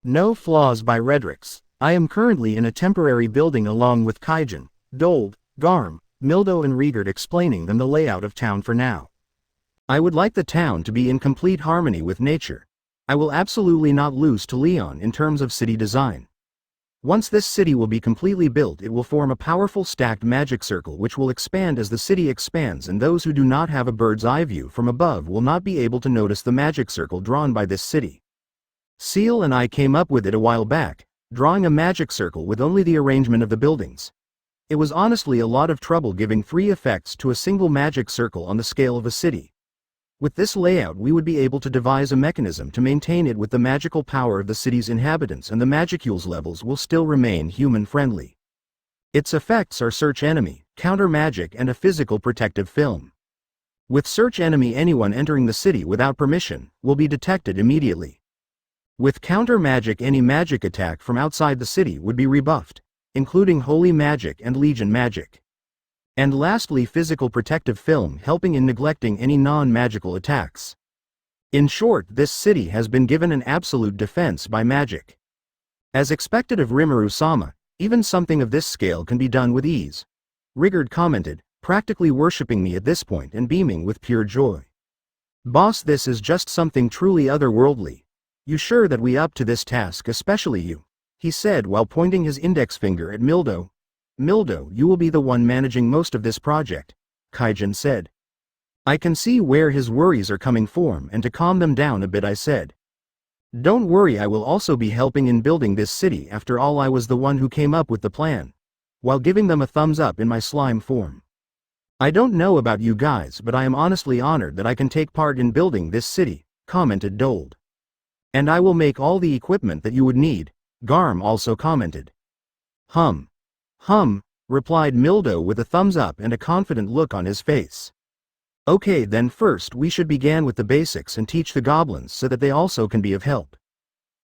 No Flaws by RedRix. I am currently in a temporary building along with Kaijin, Dold, Garm, Mildo and Regard explaining them the layout of town for now. I would like the town to be in complete harmony with nature. I will absolutely not lose to Leon in terms of city design. Once this city will be completely built, it will form a powerful stacked magic circle which will expand as the city expands, and those who do not have a bird's eye view from above will not be able to notice the magic circle drawn by this city. Seal and I came up with it a while back, drawing a magic circle with only the arrangement of the buildings. It was honestly a lot of trouble giving 3 effects to a single magic circle on the scale of a city. With this layout we would be able to devise a mechanism to maintain it with the magical power of the city's inhabitants, and the magicules levels will still remain human-friendly. Its effects are Search Enemy, Counter Magic and a Physical Protective Film. With Search Enemy, anyone entering the city without permission will be detected immediately. With Counter Magic, any magic attack from outside the city would be rebuffed, including Holy Magic and Legion Magic. And lastly, Physical Protective Film, helping in neglecting any non-magical attacks. In short, this city has been given an absolute defense by magic. As expected of Rimuru-sama, even something of this scale can be done with ease. Rigard commented, practically worshipping me at this point and beaming with pure joy. Boss, this is just something truly otherworldly. You sure that we up to this task, especially you? He said while pointing his index finger at Mildo. Mildo, you will be the one managing most of this project, Kaijin said. I can see where his worries are coming from, and to calm them down a bit I said. Don't worry, I will also be helping in building this city. After all, I was the one who came up with the plan. While giving them a thumbs up in my slime form. I don't know about you guys, but I am honestly honored that I can take part in building this city, commented Dold. And I will make all the equipment that you would need, Garm also commented. Replied Mildo with a thumbs up and a confident look on his face. Okay, then first we should begin with the basics and teach the goblins so that they also can be of help.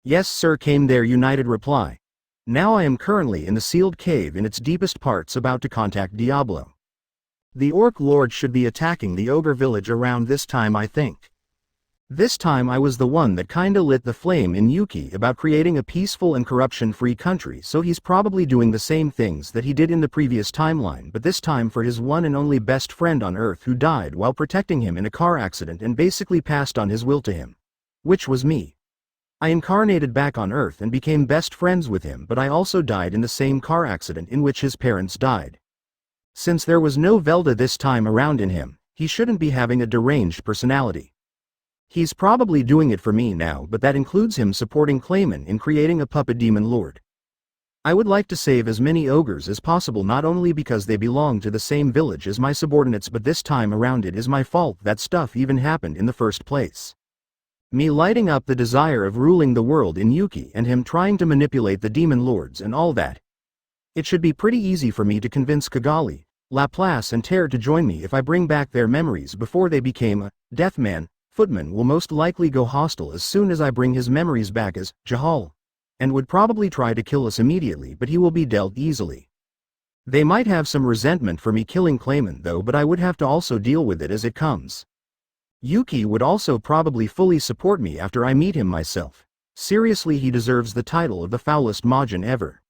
Yes sir, came their united reply. Now I am currently in the sealed cave in its deepest parts, about to contact Diablo. The Orc Lord should be attacking the ogre village around this time, I think. This time I was the one that kinda lit the flame in Yuki about creating a peaceful and corruption-free country, so he's probably doing the same things that he did in the previous timeline, but this time for his one and only best friend on Earth who died while protecting him in a car accident and basically passed on his will to him. Which was me. I incarnated back on Earth and became best friends with him, but I also died in the same car accident in which his parents died. Since there was no Velda this time around in him, he shouldn't be having a deranged personality. He's probably doing it for me now, but that includes him supporting Clayman in creating a puppet demon lord. I would like to save as many ogres as possible, not only because they belong to the same village as my subordinates, but this time around it is my fault that stuff even happened in the first place. Me lighting up the desire of ruling the world in Yuki and him trying to manipulate the demon lords and all that. It should be pretty easy for me to convince Kigali, Laplace and Terre to join me if I bring back their memories before they became a Deathman. Footman will most likely go hostile as soon as I bring his memories back as Jahal, and would probably try to kill us immediately, but he will be dealt easily. They might have some resentment for me killing Clayman though, but I would have to also deal with it as it comes. Yuki would also probably fully support me after I meet him myself. Seriously, he deserves the title of the foulest Majin ever.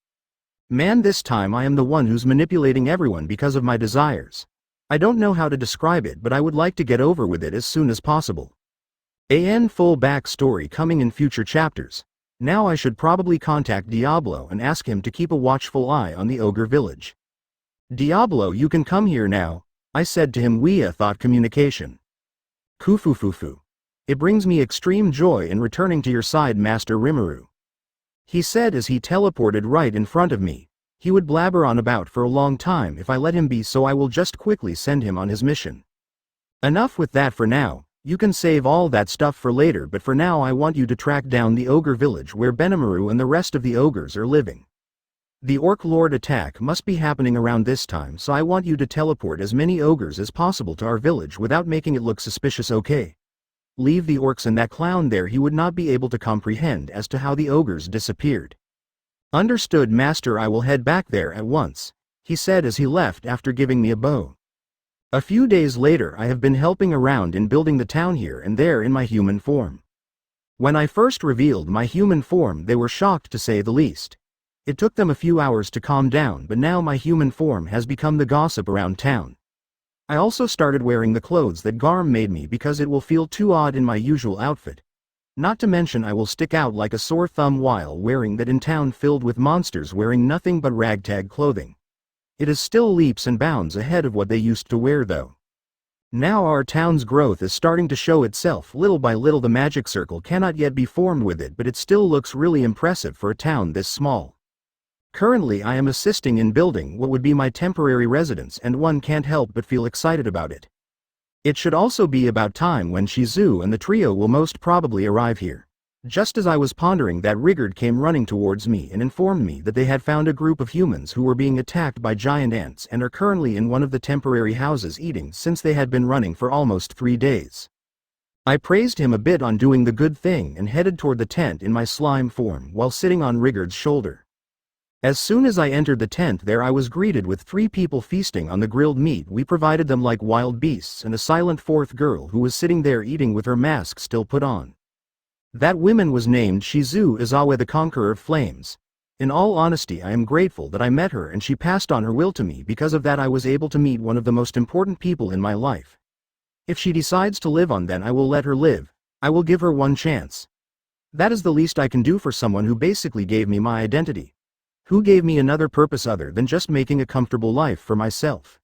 Man, this time I am the one who's manipulating everyone because of my desires. I don't know how to describe it, but I would like to get over with it as soon as possible. Full backstory coming in future chapters. Now I should probably contact Diablo and ask him to keep a watchful eye on the ogre village. Diablo, you can come here now, I said to him via thought communication. Kufufufu. It brings me extreme joy in returning to your side, Master Rimuru. He said as he teleported right in front of me. He would blabber on about for a long time if I let him be, so I will just quickly send him on his mission. Enough with that for now, you can save all that stuff for later, but for now I want you to track down the ogre village where Benimaru and the rest of the ogres are living. The Orc Lord attack must be happening around this time, so I want you to teleport as many ogres as possible to our village without making it look suspicious, okay? Leave the orcs and that clown there, he would not be able to comprehend as to how the ogres disappeared. Understood, Master, I will head back there at once, he said as he left after giving me a bow. A few days later I have been helping around in building the town here and there in my human form. When I first revealed my human form, they were shocked to say the least. It took them a few hours to calm down, but now my human form has become the gossip around town. I also started wearing the clothes that Garm made me because it will feel too odd in my usual outfit. Not to mention I will stick out like a sore thumb while wearing that in town filled with monsters wearing nothing but ragtag clothing. It is still leaps and bounds ahead of what they used to wear though. Now our town's growth is starting to show itself little by little. The magic circle cannot yet be formed with it, but it still looks really impressive for a town this small. Currently I am assisting in building what would be my temporary residence, and one can't help but feel excited about it. It should also be about time when Shizu and the trio will most probably arrive here. Just as I was pondering that, Rigurd came running towards me and informed me that they had found a group of humans who were being attacked by giant ants and are currently in one of the temporary houses eating, since they had been running for almost 3 days. I praised him a bit on doing the good thing and headed toward the tent in my slime form while sitting on Rigurd's shoulder. As soon as I entered the tent there I was greeted with 3 people feasting on the grilled meat we provided them like wild beasts, and a silent 4th girl who was sitting there eating with her mask still put on. That woman was named Shizu Izawa, the Conqueror of Flames. In all honesty, I am grateful that I met her and she passed on her will to me. Because of that I was able to meet one of the most important people in my life. If she decides to live on, then I will let her live. I will give her one chance. That is the least I can do for someone who basically gave me my identity. Who gave me another purpose other than just making a comfortable life for myself.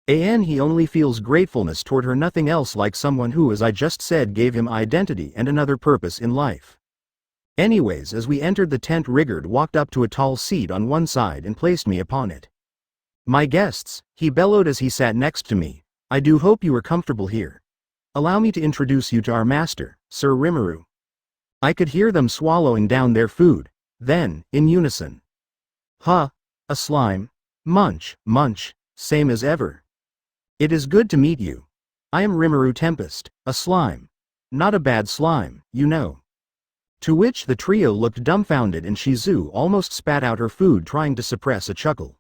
And he only feels gratefulness toward her, nothing else, like someone who, as I just said, gave him identity and another purpose in life. Anyways, as we entered the tent, Rigurd walked up to a tall seat on one side and placed me upon it. "My guests," he bellowed as he sat next to me, "I do hope you are comfortable here. Allow me to introduce you to our master, Sir Rimuru." I could hear them swallowing down their food. Then, in unison. "Huh, a slime? Munch, munch, same as ever. It is good to meet you. I am Rimuru Tempest, a slime. Not a bad slime, you know." To which the trio looked dumbfounded and Shizu almost spat out her food trying to suppress a chuckle.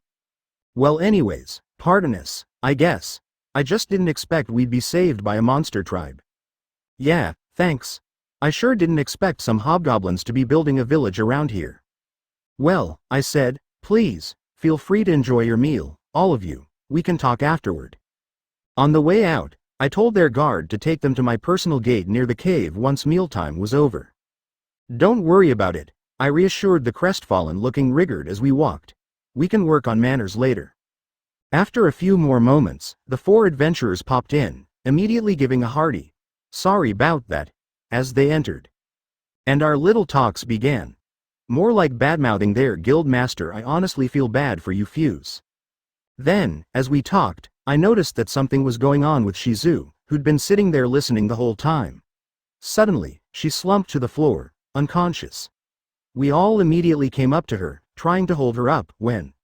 "Well anyways, pardon us, I guess. I just didn't expect we'd be saved by a monster tribe." "Yeah, thanks. I sure didn't expect some hobgoblins to be building a village around here." "Well," I said, "please, feel free to enjoy your meal, all of you. We can talk afterward." On the way out, I told their guard to take them to my personal gate near the cave once mealtime was over. "Don't worry about it," I reassured the crestfallen-looking Rigurd as we walked. "We can work on manners later." After a few more moments, the 4 adventurers popped in, immediately giving a hearty "sorry about that" as they entered. And our little talks began. More like badmouthing their guild master. "I honestly feel bad for you Fuse." Then, as we talked, I noticed that something was going on with Shizu, who'd been sitting there listening the whole time. Suddenly, she slumped to the floor, unconscious. We all immediately came up to her, trying to hold her up, when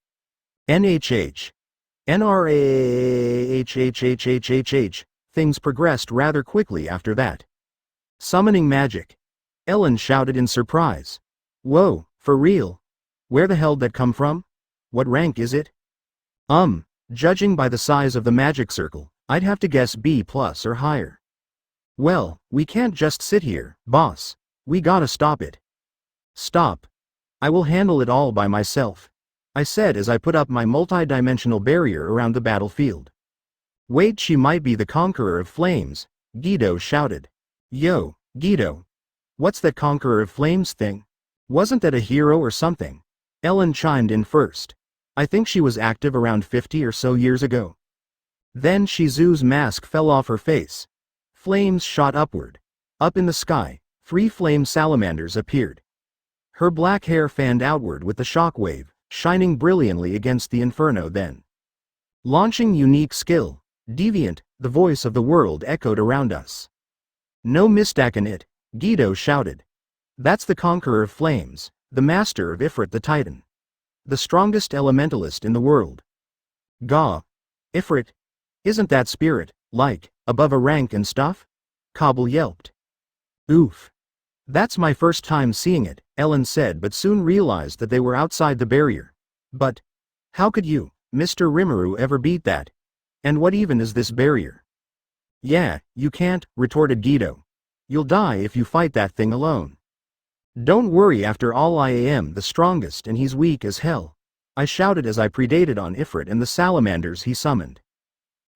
NHH. NRAHHHHHH. Things progressed rather quickly after that. "Summoning magic," Ellen shouted in surprise. "Whoa, for real? Where the hell'd that come from? What rank is it?" Judging by the size of the magic circle, I'd have to guess B+ or higher." "Well, we can't just sit here, boss. We gotta stop it." "Stop. I will handle it all by myself," I said as I put up my multi-dimensional barrier around the battlefield. "Wait, she might be the Conqueror of Flames," Guido shouted. "Yo, Guido. What's that Conqueror of Flames thing? Wasn't that a hero or something?" Ellen chimed in first. "I think she was active around 50 or so years ago." Then Shizu's mask fell off her face. Flames shot upward. Up in the sky, 3 flame salamanders appeared. Her black hair fanned outward with the shockwave, shining brilliantly against the inferno. Then, launching unique skill, Deviant, the voice of the world echoed around us. "No mistaken it," Guido shouted. "That's the Conqueror of Flames, the master of Ifrit the Titan. The strongest elementalist in the world." "Gah. Ifrit? Isn't that spirit, like, above a rank and stuff?" Kabul yelped. "Oof. That's my first time seeing it," Ellen said, but soon realized that they were outside the barrier. "But how could you, Mr. Rimuru, ever beat that? And what even is this barrier?" "Yeah, you can't," retorted Guido. You'll die if you fight that thing alone. Don't worry, after all I am the strongest and he's weak as hell, I shouted as I predated on Ifrit and the salamanders he summoned.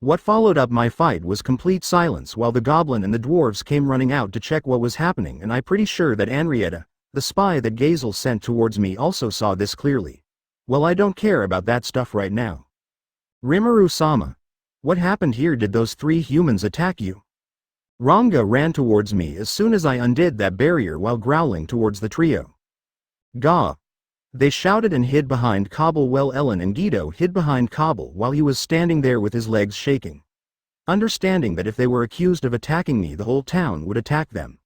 What followed up my fight was complete silence while the goblin and the dwarves came running out to check what was happening, and I'm pretty sure that Henrietta, the spy that Gazel sent towards me, also saw this clearly. Well, I don't care about that stuff right now. Rimuru-sama, what happened here? Did those 3 humans attack you? Ranga ran towards me as soon as I undid that barrier while growling towards the trio. Gah! They shouted and hid behind Kabul. Well, Ellen and Guido hid behind Kabul while he was standing there with his legs shaking, understanding that if they were accused of attacking me the whole town would attack them.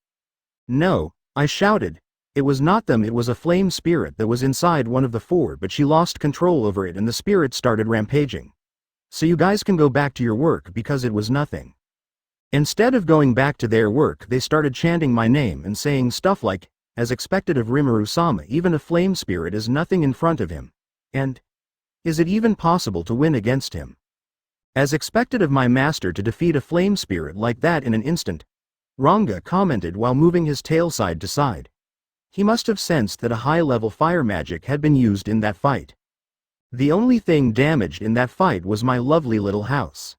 No, I shouted. It was not them, it was a flame spirit that was inside one of the 4, but she lost control over it and the spirit started rampaging. So you guys can go back to your work because it was nothing. Instead of going back to their work, they started chanting my name and saying stuff like, as expected of Rimuru-sama, even a flame spirit is nothing in front of him. And, is it even possible to win against him? As expected of my master to defeat a flame spirit like that in an instant, Ranga commented while moving his tail side to side. He must have sensed that a high-level fire magic had been used in that fight. The only thing damaged in that fight was my lovely little house.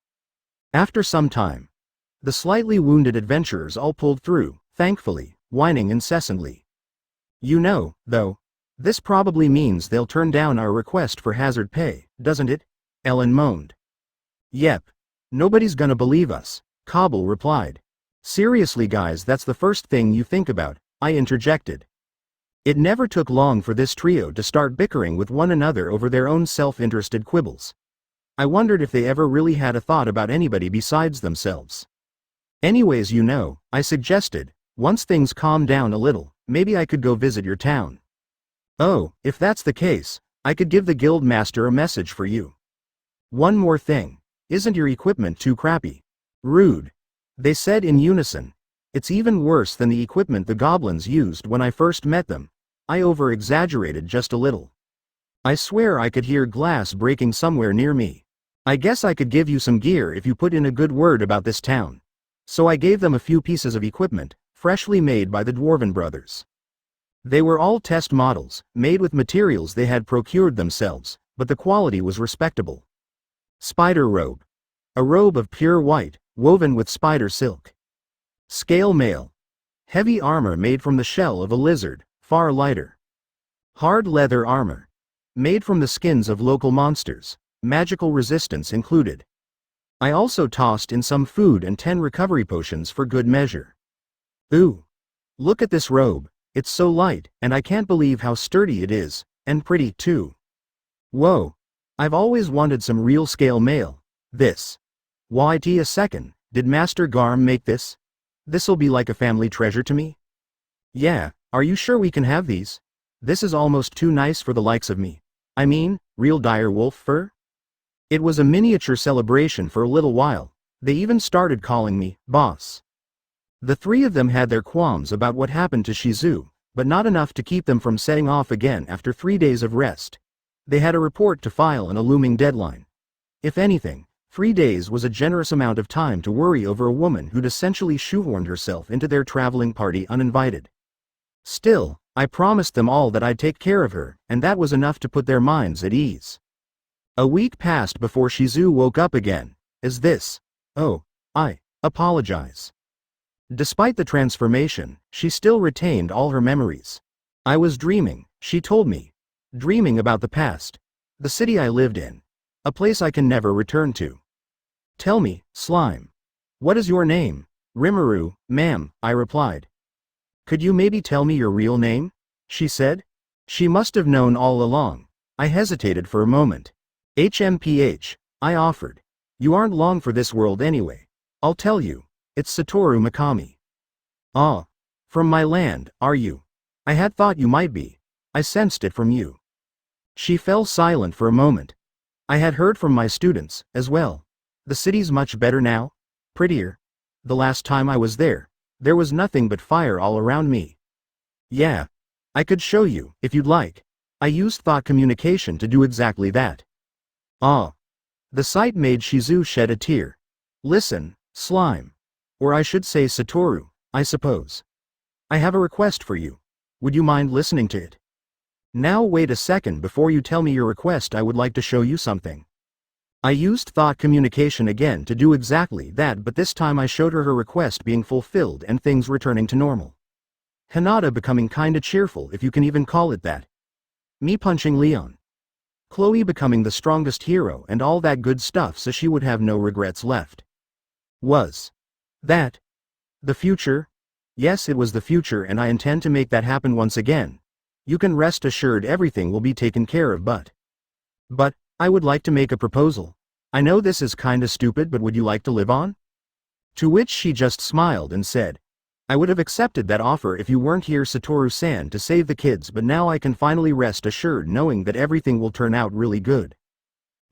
After some time, the slightly wounded adventurers all pulled through, thankfully, whining incessantly. You know, though, this probably means they'll turn down our request for hazard pay, doesn't it? Ellen moaned. Yep. Nobody's gonna believe us, Kabul replied. Seriously guys, that's the first thing you think about, I interjected. It never took long for this trio to start bickering with one another over their own self-interested quibbles. I wondered if they ever really had a thought about anybody besides themselves. Anyways, you know, I suggested, once things calm down a little, maybe I could go visit your town. Oh, if that's the case, I could give the guild master a message for you. One more thing, isn't your equipment too crappy? Rude. They said in unison. It's even worse than the equipment the goblins used when I first met them. I over-exaggerated just a little. I swear I could hear glass breaking somewhere near me. I guess I could give you some gear if you put in a good word about this town. So I gave them a few pieces of equipment, freshly made by the Dwarven brothers. They were all test models, made with materials they had procured themselves, but the quality was respectable. Spider robe. A robe of pure white, woven with spider silk. Scale mail. Heavy armor made from the shell of a lizard, far lighter. Hard leather armor. Made from the skins of local monsters, magical resistance included. I also tossed in some food and 10 recovery potions for good measure. Ooh. Look at this robe, it's so light, and I can't believe how sturdy it is, and pretty too. Whoa. I've always wanted some real scale mail. This. Wait a second, did Master Garm make this? This'll be like a family treasure to me? Yeah, are you sure we can have these? This is almost too nice for the likes of me. I mean, real dire wolf fur? It was a miniature celebration for a little while. They even started calling me boss. The 3 of them had their qualms about what happened to Shizu, but not enough to keep them from setting off again after 3 days of rest. They had a report to file and a looming deadline. If anything, 3 days was a generous amount of time to worry over a woman who'd essentially shoehorned herself into their traveling party uninvited. Still, I promised them all that I'd take care of her, and that was enough to put their minds at ease. A week passed before Shizu woke up again. Is this? Oh, I apologize. Despite the transformation, she still retained all her memories. I was dreaming, she told me. Dreaming about the past. The city I lived in. A place I can never return to. Tell me, slime. What is your name? Rimuru, ma'am, I replied. Could you maybe tell me your real name? She said. She must have known all along. I hesitated for a moment. HMPH, I offered. You aren't long for this world anyway. I'll tell you. It's Satoru Mikami. Ah. From my land, are you? I had thought you might be. I sensed it from you. She fell silent for a moment. I had heard from my students, as well. The city's much better now? Prettier? The last time I was there was nothing but fire all around me. Yeah. I could show you, if you'd like. I used thought communication to do exactly that. Ah. The sight made Shizu shed a tear. Listen, slime. Or I should say Satoru, I suppose. I have a request for you. Would you mind listening to it? Now wait a second before you tell me your request. I would like to show you something. I used thought communication again to do exactly that, but this time I showed her request being fulfilled and things returning to normal. Hinata becoming kinda cheerful, if you can even call it that. Me punching Leon. Chloe becoming the strongest hero and all that good stuff, so she would have no regrets left. Was that the future? Yes, it was the future, and I intend to make that happen once again. You can rest assured everything will be taken care of, but I would like to make a proposal. I know this is kinda stupid, but would you like to live on? To which she just smiled and said, I would have accepted that offer if you weren't here, Satoru-san, to save the kids, but now I can finally rest assured knowing that everything will turn out really good.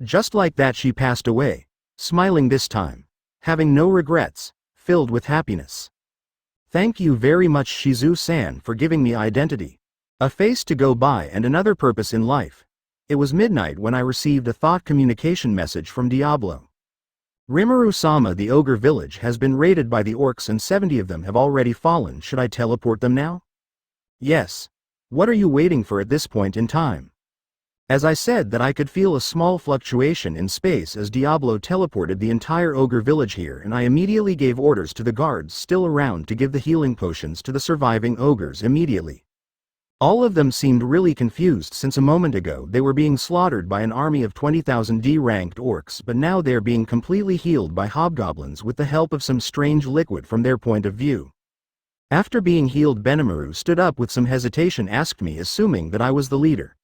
Just like that she passed away, smiling this time, having no regrets, filled with happiness. Thank you very much, Shizu-san, for giving me identity, a face to go by, and another purpose in life. It was midnight when I received a thought communication message from Diablo. Rimuru-sama, the ogre village has been raided by the orcs and 70 of them have already fallen. Should I teleport them now? Yes. What are you waiting for at this point in time? As I said that I could feel a small fluctuation in space as Diablo teleported the entire ogre village here, and I immediately gave orders to the guards still around to give the healing potions to the surviving ogres immediately. All of them seemed really confused since a moment ago they were being slaughtered by an army of 20,000 D-ranked orcs, but now they're being completely healed by hobgoblins with the help of some strange liquid from their point of view. After being healed, Benimaru stood up with some hesitation, asked me, assuming that I was the leader.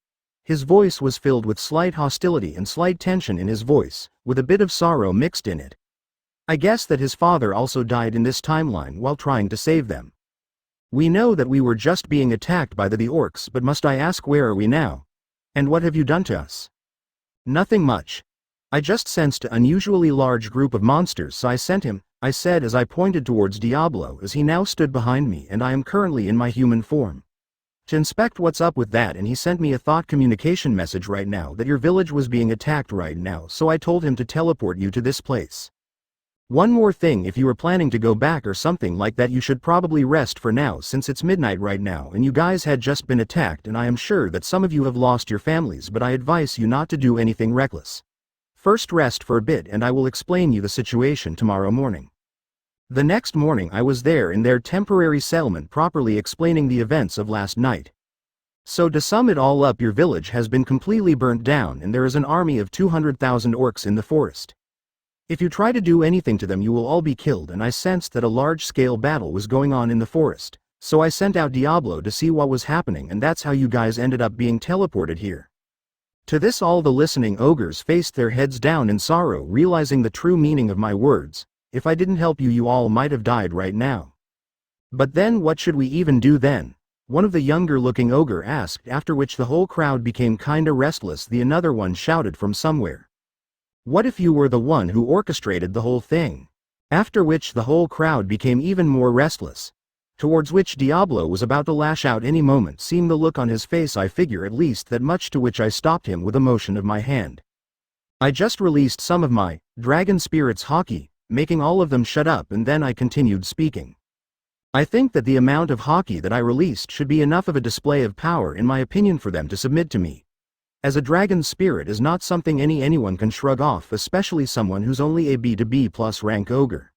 His voice was filled with slight hostility and slight tension in his voice, with a bit of sorrow mixed in it. I guess that his father also died in this timeline while trying to save them. We know that we were just being attacked by the orcs, but must I ask, where are we now? And what have you done to us? Nothing much. I just sensed an unusually large group of monsters, so I sent him, I said as I pointed towards Diablo as he now stood behind me, and I am currently in my human form. To inspect what's up with that, and he sent me a thought communication message right now that your village was being attacked right now, so I told him to teleport you to this place. One more thing, if you were planning to go back or something like that, you should probably rest for now since it's midnight right now and you guys had just been attacked, and I am sure that some of you have lost your families, but I advise you not to do anything reckless. First rest for a bit and I will explain you the situation tomorrow morning. The next morning I was there in their temporary settlement properly explaining the events of last night. So to sum it all up, your village has been completely burnt down and there is an army of 200,000 orcs in the forest. If you try to do anything to them you will all be killed, and I sensed that a large-scale battle was going on in the forest, so I sent out Diablo to see what was happening, and that's how you guys ended up being teleported here. To this all the listening ogres faced their heads down in sorrow, realizing the true meaning of my words. If I didn't help you, you all might have died right now. But then what should we even do then? One of the younger-looking ogre asked, after which the whole crowd became kinda restless. The another one shouted from somewhere, what if you were the one who orchestrated the whole thing? After which the whole crowd became even more restless. Towards which Diablo was about to lash out any moment. Seeing the look on his face, I figure at least that much, to which I stopped him with a motion of my hand. I just released some of my dragon spirits hockey, making all of them shut up, and then I continued speaking. I think that the amount of hockey that I released should be enough of a display of power in my opinion for them to submit to me. As a dragon spirit is not something anyone can shrug off, especially someone who's only a B to B plus rank ogre.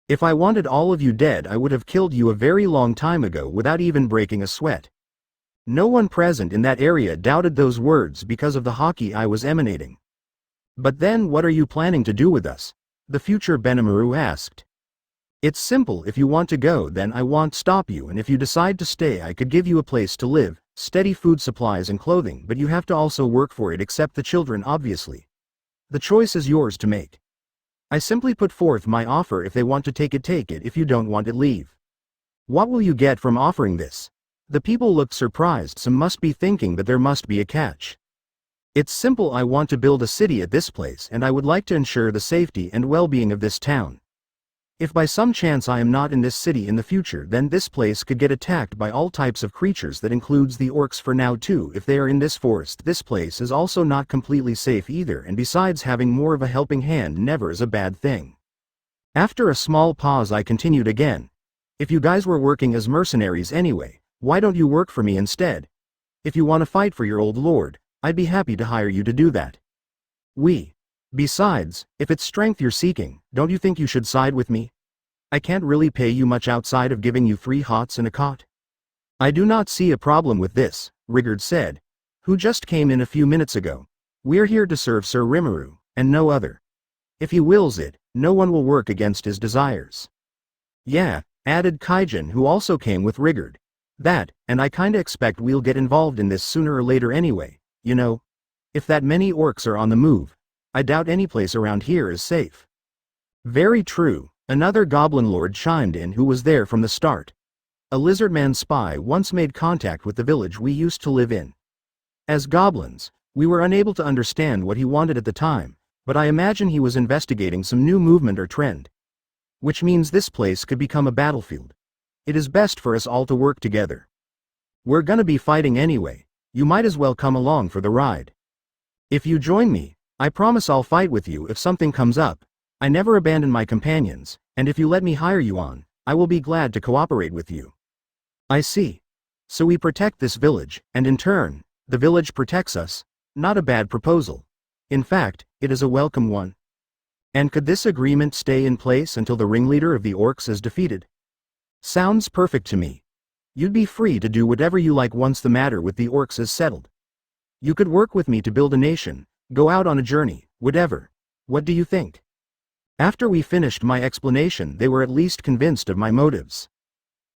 If I wanted all of you dead, I would have killed you a very long time ago without even breaking a sweat. No one present in that area doubted those words because of the hockey I was emanating. But then what are you planning to do with us? The future Benimaru asked. It's simple, if you want to go then I won't stop you, and if you decide to stay I could give you a place to live, steady food supplies and clothing, but you have to also work for it, except the children obviously. The choice is yours to make. I simply put forth my offer. If they want to take it, if you don't want it, leave. What will you get from offering this? The people looked surprised. Some must be thinking that there must be a catch. It's simple, I want to build a city at this place and I would like to ensure the safety and well-being of this town. If by some chance I am not in this city in the future, then this place could get attacked by all types of creatures. That includes the orcs for now too. If they are in this forest, this place is also not completely safe either, and besides, having more of a helping hand never is a bad thing. After a small pause I continued again. If you guys were working as mercenaries anyway, why don't you work for me instead? If you want to fight for your old lord, I'd be happy to hire you to do that. Besides, if it's strength you're seeking, don't you think you should side with me? I can't really pay you much outside of giving you 3 hots and a cot. I do not see a problem with this, Rigurd said, who just came in a few minutes ago. We're here to serve Sir Rimuru, and no other. If he wills it, no one will work against his desires. Yeah, added Kaijin, who also came with Rigurd. That, and I kinda expect we'll get involved in this sooner or later anyway, you know? If that many orcs are on the move, I doubt any place around here is safe. Very true, another goblin lord chimed in who was there from the start. A lizardman spy once made contact with the village we used to live in. As goblins, we were unable to understand what he wanted at the time, but I imagine he was investigating some new movement or trend. Which means this place could become a battlefield. It is best for us all to work together. We're gonna be fighting anyway, you might as well come along for the ride. If you join me, I promise I'll fight with you if something comes up. I never abandon my companions, and if you let me hire you on, I will be glad to cooperate with you. I see. So we protect this village, and in turn, the village protects us. Not a bad proposal. In fact, it is a welcome one. And could this agreement stay in place until the ringleader of the orcs is defeated? Sounds perfect to me. You'd be free to do whatever you like once the matter with the orcs is settled. You could work with me to build a nation, go out on a journey, whatever. What do you think? After we finished my explanation, they were at least convinced of my motives.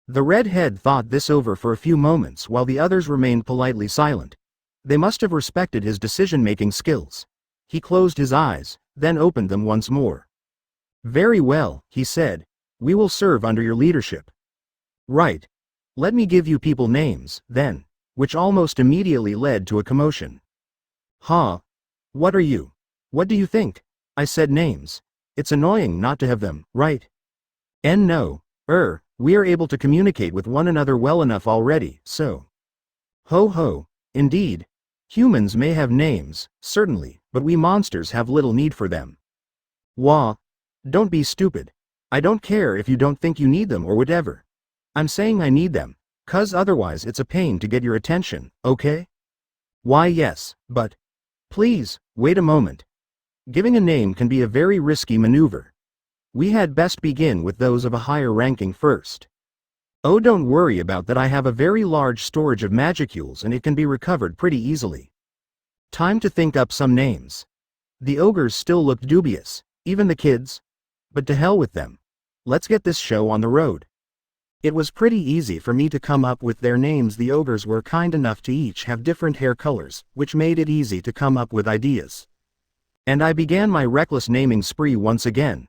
The redhead thought this over for a few moments while the others remained politely silent. They must have respected his decision-making skills. He closed his eyes, then opened them once more. Very well, he said. We will serve under your leadership. Right. Let me give you people names, then, which almost immediately led to a commotion. Huh? What are you? What do you think? I said names. It's annoying not to have them, right? No. We are able to communicate with one another well enough already, so. Ho ho, indeed. Humans may have names, certainly, but we monsters have little need for them. Wah. Don't be stupid. I don't care if you don't think you need them or whatever. I'm saying I need them, 'cause otherwise it's a pain to get your attention, okay? Why yes, but. Please, wait a moment. Giving a name can be a very risky maneuver. We had best begin with those of a higher ranking first. Oh, don't worry about that, I have a very large storage of magicules and it can be recovered pretty easily. Time to think up some names. The ogres still looked dubious, even the kids. But to hell with them. Let's get this show on the road. It was pretty easy for me to come up with their names. The ogres were kind enough to each have different hair colors, which made it easy to come up with ideas. And I began my reckless naming spree once again.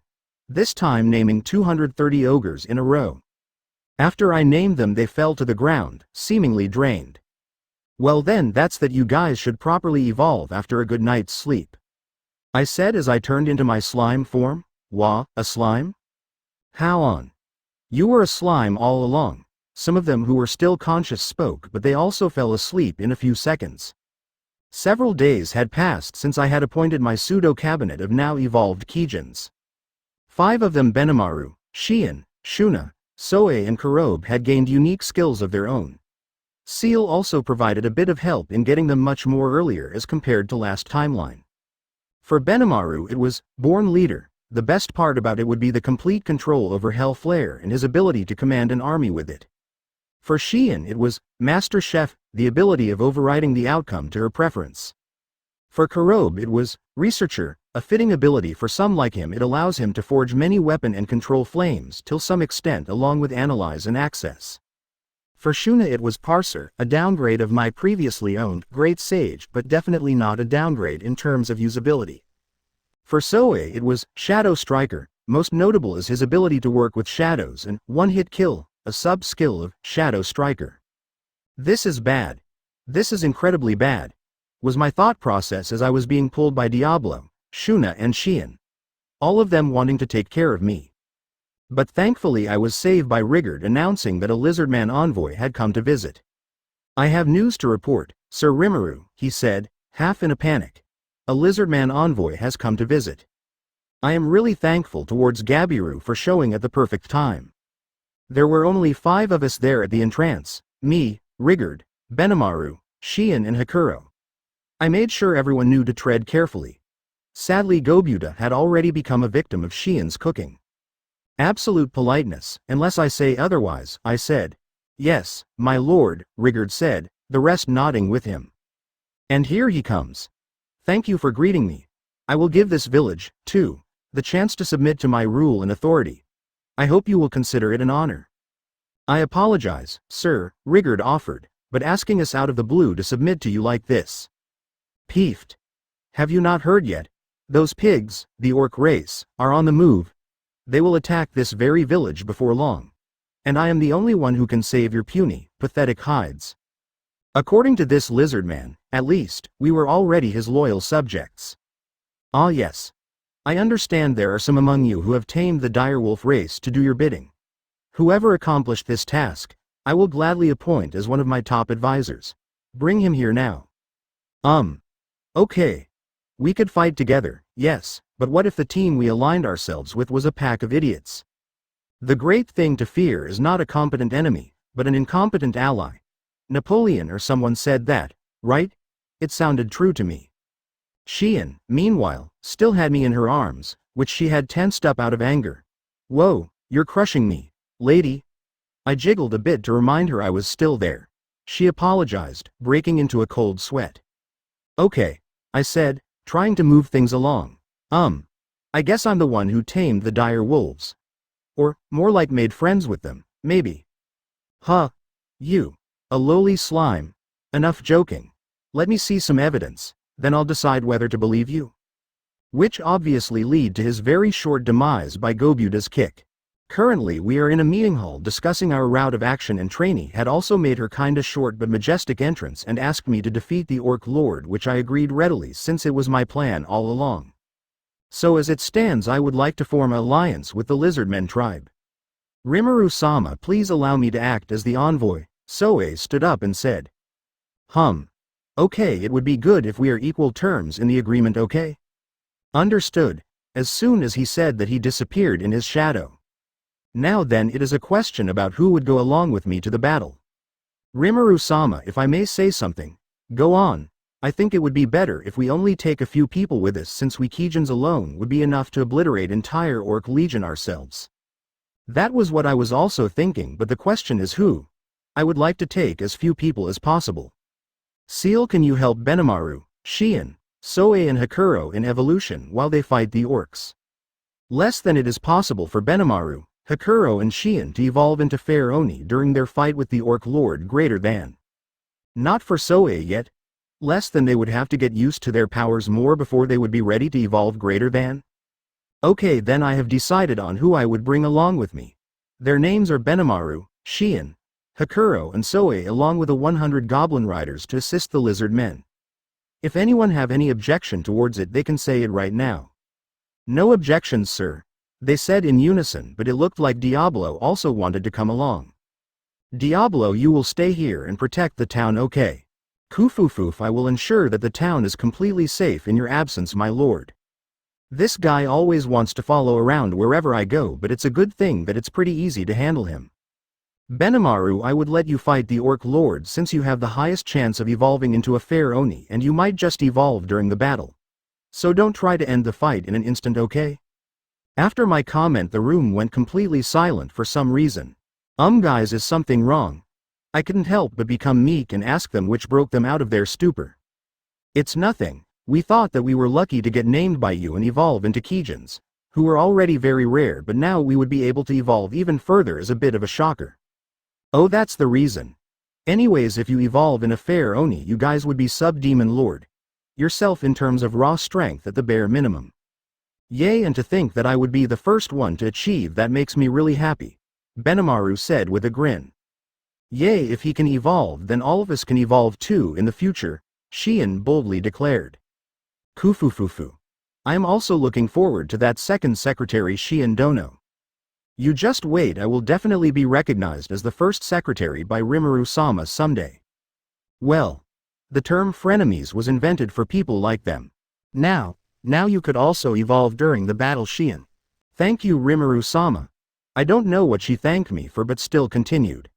This time naming 230 ogres in a row. After I named them, they fell to the ground, seemingly drained. Well then, that's that. You guys should properly evolve after a good night's sleep. I said as I turned into my slime form. Wah, a slime? How on? You were a slime all along. Some of them who were still conscious spoke, but they also fell asleep in a few seconds. Several days had passed since I had appointed my pseudo-cabinet of now-evolved Kijins. 5 of them, Benimaru, Shion, Shuna, Soe and Kurobe, had gained unique skills of their own. Seal also provided a bit of help in getting them much more earlier as compared to last timeline. For Benimaru it was, born leader. The best part about it would be the complete control over Hell Flare and his ability to command an army with it. For Shion it was, Master Chef, the ability of overriding the outcome to her preference. For Kurobe it was, Researcher, a fitting ability for some like him. It allows him to forge many weapon and control flames till some extent along with Analyze and Access. For Shuna it was Parser, a downgrade of my previously owned Great Sage, but definitely not a downgrade in terms of usability. For Soe it was, Shadow Striker, most notable is his ability to work with shadows and one-hit kill, a sub-skill of Shadow Striker. This is bad. This is incredibly bad, was my thought process as I was being pulled by Diablo, Shuna and Shion. All of them wanting to take care of me. But thankfully I was saved by Rigurd announcing that a lizardman envoy had come to visit. I have news to report, Sir Rimuru, he said, half in a panic. A lizardman envoy has come to visit. I am really thankful towards Gabiru for showing at the perfect time. There were only 5 of us there at the entrance, me, Rigurd, Benimaru, Shion and Hakuro. I made sure everyone knew to tread carefully. Sadly Gobuta had already become a victim of Shion's cooking. Absolute politeness, unless I say otherwise, I said. Yes, my lord, Rigurd said, the rest nodding with him. And here he comes. Thank you for greeting me. I will give this village, too, the chance to submit to my rule and authority. I hope you will consider it an honor. I apologize, sir, Rigurd offered, but asking us out of the blue to submit to you like this. Peeved. Have you not heard yet? Those pigs, the orc race, are on the move. They will attack this very village before long. And I am the only one who can save your puny, pathetic hides. According to this lizard man, at least, we were already his loyal subjects. Ah yes. I understand there are some among you who have tamed the direwolf race to do your bidding. Whoever accomplished this task, I will gladly appoint as one of my top advisors. Bring him here now. Okay. We could fight together, yes, but what if the team we aligned ourselves with was a pack of idiots? The great thing to fear is not a competent enemy, but an incompetent ally. Napoleon or someone said that, right? It sounded true to me. Shion, meanwhile, still had me in her arms, which she had tensed up out of anger. Whoa, you're crushing me, lady. I jiggled a bit to remind her I was still there. She apologized, breaking into a cold sweat. Okay, I said, trying to move things along. I guess I'm the one who tamed the dire wolves. Or, more like made friends with them, maybe. Huh. You. A lowly slime. Enough joking. Let me see some evidence, then I'll decide whether to believe you. Which obviously lead to his very short demise by Gobuta's kick. Currently we are in a meeting hall discussing our route of action, and Trainee had also made her kinda short but majestic entrance and asked me to defeat the Orc Lord, which I agreed readily since it was my plan all along. So as it stands I would like to form an alliance with the Lizardmen tribe. Rimuru-sama, please allow me to act as the envoy. Soe stood up and said. Okay, it would be good if we are equal terms in the agreement, okay? Understood. As soon as he said that, he disappeared in his shadow. Now then, it is a question about who would go along with me to the battle. Rimuru-sama, if I may say something. Go on. I think it would be better if we only take a few people with us, since we Kijins alone would be enough to obliterate entire Orc Legion ourselves. That was what I was also thinking, but the question is who? I would like to take as few people as possible. Seal, can you help Benimaru, Shion, Soe and Hakuro in evolution while they fight the orcs? Less than it is possible for Benimaru, Hakuro and Shion to evolve into fair Oni during their fight with the Orc Lord greater than. Not for Soe yet. Less than they would have to get used to their powers more before they would be ready to evolve greater than. Okay, then I have decided on who I would bring along with me. Their names are Benimaru, Shion, Hakuro and Soe, along with the 100 goblin riders to assist the lizard men. If anyone have any objection towards it, they can say it right now. No objections, sir, they said in unison, but it looked like Diablo also wanted to come along. Diablo, you will stay here and protect the town, okay? Kufufuf, I will ensure that the town is completely safe in your absence, my lord. This guy always wants to follow around wherever I go, but it's a good thing that it's pretty easy to handle him. Benimaru, I would let you fight the Orc Lord since you have the highest chance of evolving into a fair Oni, and you might just evolve during the battle. So don't try to end the fight in an instant, okay? After my comment, the room went completely silent for some reason. Guys, is something wrong? I couldn't help but become meek and ask them, which broke them out of their stupor. It's nothing. We thought that we were lucky to get named by you and evolve into Kijins, who were already very rare, but now we would be able to evolve even further as a bit of a shocker. Oh, that's the reason. Anyways, if you evolve in a fair Oni, you guys would be sub-demon lord. Yourself in terms of raw strength at the bare minimum. Yay, and to think that I would be the first one to achieve that makes me really happy, Benimaru said with a grin. Yay, if he can evolve, then all of us can evolve too in the future, Shion boldly declared. Kufufufu. I am also looking forward to that second secretary, Shion Dono. You just wait, I will definitely be recognized as the first secretary by Rimuru-sama someday. Well, the term frenemies was invented for people like them. Now you could also evolve during the battle, Shion. Thank you, Rimuru-sama. I don't know what she thanked me for but still continued.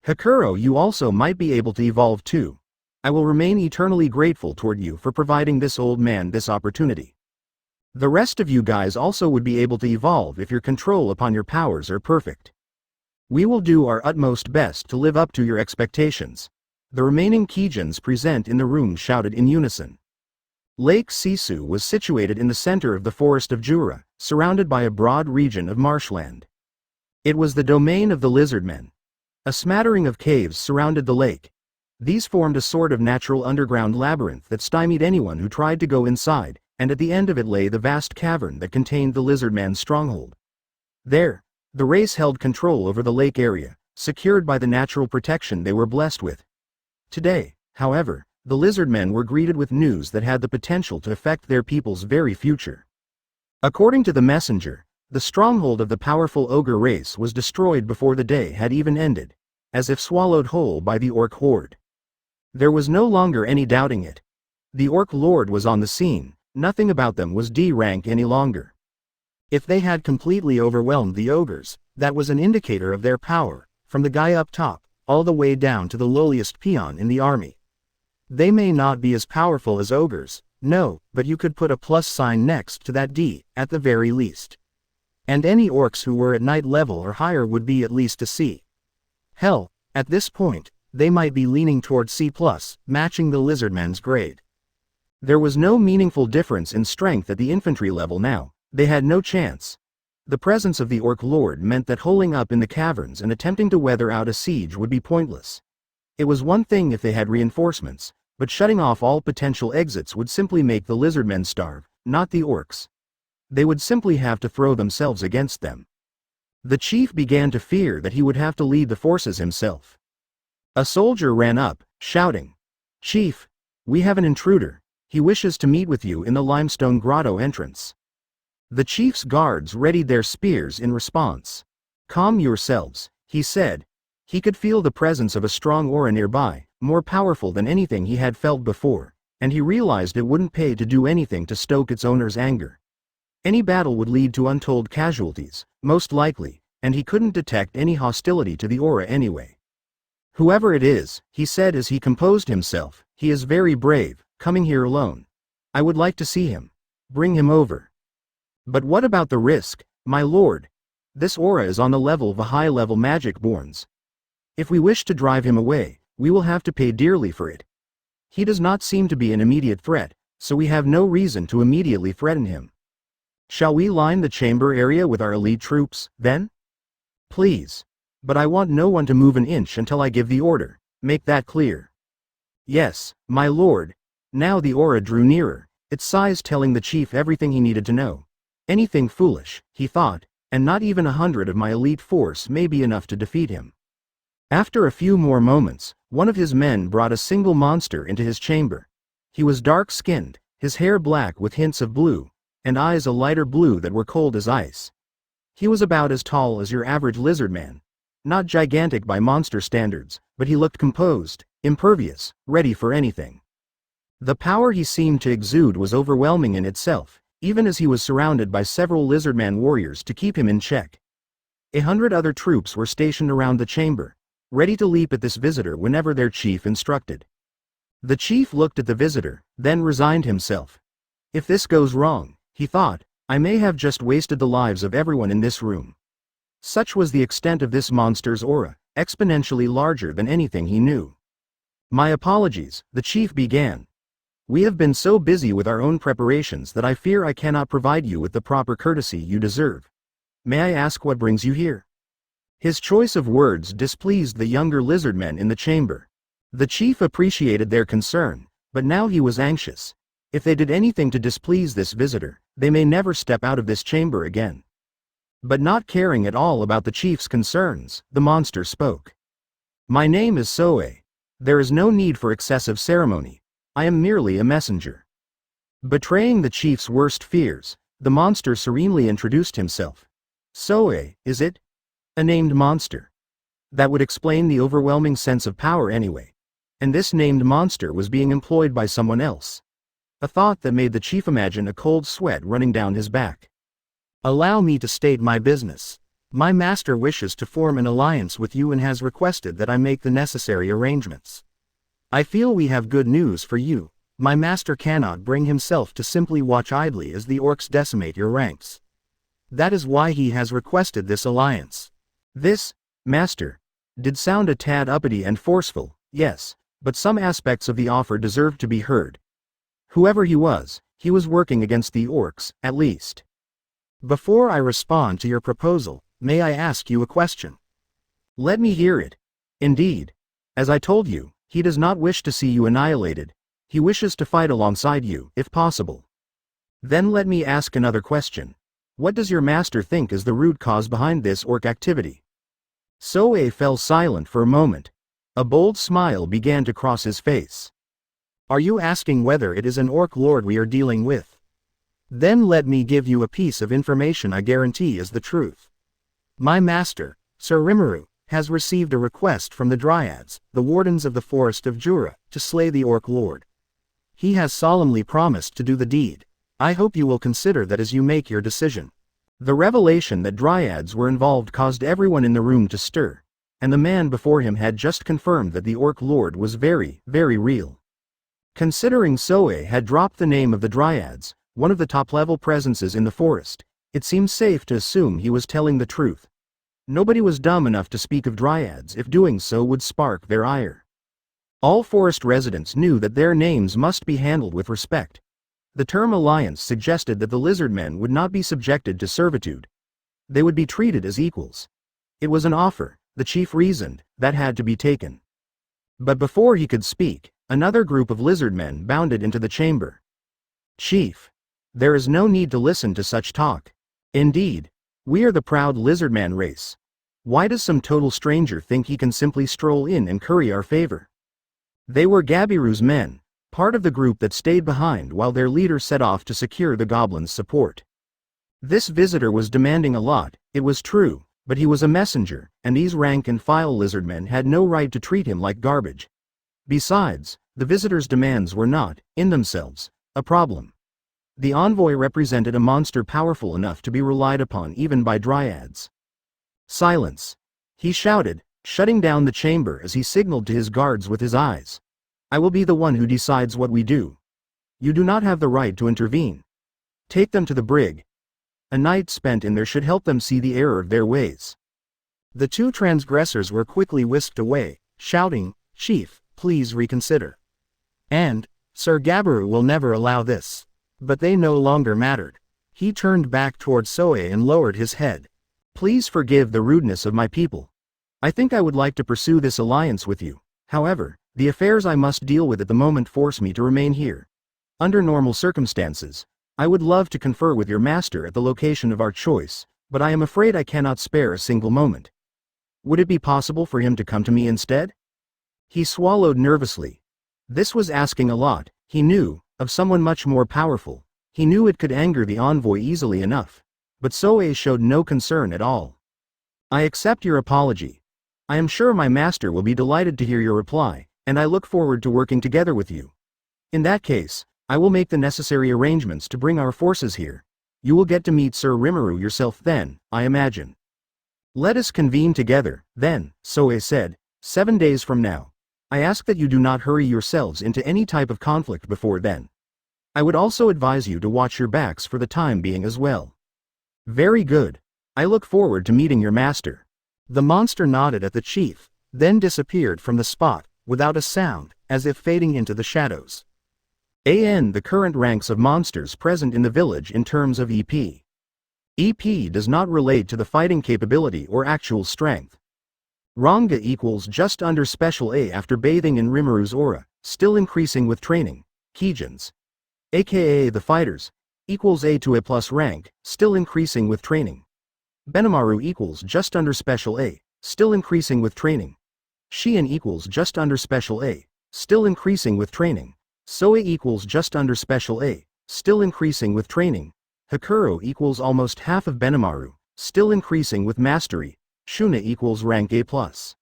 Hakuro, you also might be able to evolve too. I will remain eternally grateful toward you for providing this old man this opportunity. The rest of you guys also would be able to evolve if your control upon your powers are perfect. We will do our utmost best to live up to your expectations. The remaining Kijins present in the room shouted in unison. Lake Sisu was situated in the center of the forest of Jura, surrounded by a broad region of marshland. It was the domain of the lizardmen. A smattering of caves surrounded the lake. These formed a sort of natural underground labyrinth that stymied anyone who tried to go inside, and at the end of it lay the vast cavern that contained the lizardman's stronghold. There, the race held control over the lake area, secured by the natural protection they were blessed with. Today, however, the lizardmen were greeted with news that had the potential to affect their people's very future. According to the messenger, the stronghold of the powerful ogre race was destroyed before the day had even ended, as if swallowed whole by the orc horde. There was no longer any doubting it. The orc lord was on the scene, nothing about them was D-rank any longer. If they had completely overwhelmed the ogres, that was an indicator of their power, from the guy up top, all the way down to the lowliest peon in the army. They may not be as powerful as ogres, no, but you could put a plus sign next to that D, at the very least. And any orcs who were at knight level or higher would be at least a C. Hell, at this point, they might be leaning toward C+, matching the lizardmen's grade. There was no meaningful difference in strength at the infantry level now, they had no chance. The presence of the orc lord meant that holing up in the caverns and attempting to weather out a siege would be pointless. It was one thing if they had reinforcements, but shutting off all potential exits would simply make the lizardmen starve, not the orcs. They would simply have to throw themselves against them. The chief began to fear that he would have to lead the forces himself. A soldier ran up, shouting, "Chief, we have an intruder. He wishes to meet with you in the limestone grotto entrance." The chief's guards readied their spears in response. "Calm yourselves," he said. He could feel the presence of a strong aura nearby, more powerful than anything he had felt before, and he realized it wouldn't pay to do anything to stoke its owner's anger. Any battle would lead to untold casualties, most likely, and he couldn't detect any hostility to the aura anyway. "Whoever it is," he said as he composed himself, "he is very brave, coming here alone. I would like to see him. Bring him over." "But what about the risk, my lord? This aura is on the level of a high-level magic borns. If we wish to drive him away, we will have to pay dearly for it. He does not seem to be an immediate threat, so we have no reason to immediately threaten him. Shall we line the chamber area with our elite troops, then? Please. But I want no one to move an inch until I give the order, make that clear." "Yes, my lord." Now the aura drew nearer, its size telling the chief everything he needed to know. Anything foolish, he thought, and not even 100 of my elite force may be enough to defeat him. After a few more moments, one of his men brought a single monster into his chamber. He was dark-skinned, his hair black with hints of blue, and eyes a lighter blue that were cold as ice. He was about as tall as your average lizard man. Not gigantic by monster standards, but he looked composed, impervious, ready for anything. The power he seemed to exude was overwhelming in itself, even as he was surrounded by several lizardman warriors to keep him in check. 100 other troops were stationed around the chamber, ready to leap at this visitor whenever their chief instructed. The chief looked at the visitor, then resigned himself. If this goes wrong, he thought, I may have just wasted the lives of everyone in this room. Such was the extent of this monster's aura, exponentially larger than anything he knew. "My apologies," the chief began. "We have been so busy with our own preparations that I fear I cannot provide you with the proper courtesy you deserve. May I ask what brings you here?" His choice of words displeased the younger lizardmen in the chamber. The chief appreciated their concern, but now he was anxious. If they did anything to displease this visitor, they may never step out of this chamber again. But not caring at all about the chief's concerns, the monster spoke. "My name is Soe. There is no need for excessive ceremony. I am merely a messenger." Betraying the chief's worst fears, the monster serenely introduced himself. "Soe, is it? A named monster. That would explain the overwhelming sense of power anyway. And this named monster was being employed by someone else." A thought that made the chief imagine a cold sweat running down his back. "Allow me to state my business. My master wishes to form an alliance with you and has requested that I make the necessary arrangements. I feel we have good news for you. My master cannot bring himself to simply watch idly as the orcs decimate your ranks. That is why he has requested this alliance. This, master, did sound a tad uppity and forceful, yes, but some aspects of the offer deserved to be heard. Whoever he was working against the orcs, at least. Before I respond to your proposal, may I ask you a question? Let me hear it. Indeed. As I told you, he does not wish to see you annihilated. He wishes to fight alongside you, if possible. Then let me ask another question. What does your master think is the root cause behind this orc activity? Soe fell silent for a moment. A bold smile began to cross his face. Are you asking whether it is an orc lord we are dealing with? Then let me give you a piece of information I guarantee is the truth. My master, Sir Rimuru, has received a request from the Dryads, the wardens of the Forest of Jura, to slay the orc lord. He has solemnly promised to do the deed. I hope you will consider that as you make your decision. The revelation that Dryads were involved caused everyone in the room to stir, and the man before him had just confirmed that the orc lord was very, very real. Considering Soe had dropped the name of the Dryads, one of the top-level presences in the forest, it seemed safe to assume he was telling the truth. Nobody was dumb enough to speak of Dryads if doing so would spark their ire. All forest residents knew that their names must be handled with respect. The term alliance suggested that the lizardmen would not be subjected to servitude. They would be treated as equals. It was an offer, the chief reasoned, that had to be taken. But before he could speak, another group of lizardmen bounded into the chamber. Chief, there is no need to listen to such talk. Indeed, we are the proud lizardman race. Why does some total stranger think he can simply stroll in and curry our favor? They were Gabiru's men, part of the group that stayed behind while their leader set off to secure the goblins' support. This visitor was demanding a lot, it was true, but he was a messenger, and these rank-and-file lizardmen had no right to treat him like garbage. Besides, the visitor's demands were not, in themselves, a problem. The envoy represented a monster powerful enough to be relied upon even by Dryads. Silence! He shouted, shutting down the chamber as he signaled to his guards with his eyes. I will be the one who decides what we do. You do not have the right to intervene. Take them to the brig. A night spent in there should help them see the error of their ways. The two transgressors were quickly whisked away, shouting, Chief, please reconsider. And, Sir Gabiru will never allow this. But they no longer mattered. He turned back toward Soe and lowered his head. Please forgive the rudeness of my people. I think I would like to pursue this alliance with you. However, the affairs I must deal with at the moment force me to remain here. Under normal circumstances, I would love to confer with your master at the location of our choice, but I am afraid I cannot spare a single moment. Would it be possible for him to come to me instead? He swallowed nervously. This was asking a lot, he knew, of someone much more powerful. He knew it could anger the envoy easily enough. But Soe showed no concern at all. I accept your apology. I am sure my master will be delighted to hear your reply, and I look forward to working together with you. In that case, I will make the necessary arrangements to bring our forces here. You will get to meet Sir Rimuru yourself then, I imagine. Let us convene together, then, Soe said, 7 days from now. I ask that you do not hurry yourselves into any type of conflict before then. I would also advise you to watch your backs for the time being as well. Very good. I look forward to meeting your master. The monster nodded at the chief, then disappeared from the spot, without a sound, as if fading into the shadows. The current ranks of monsters present in the village in terms of EP. EP does not relate to the fighting capability or actual strength. Ranga equals just under special A after bathing in Rimuru's aura, still increasing with training. Kijans, aka the fighters, equals A to A plus rank, still increasing with training. Benimaru equals just under special A, still increasing with training. Xian equals just under special A, still increasing with training. Soe equals just under special A, still increasing with training. Hakuro equals almost half of Benimaru, still increasing with mastery. Shuna equals rank A plus.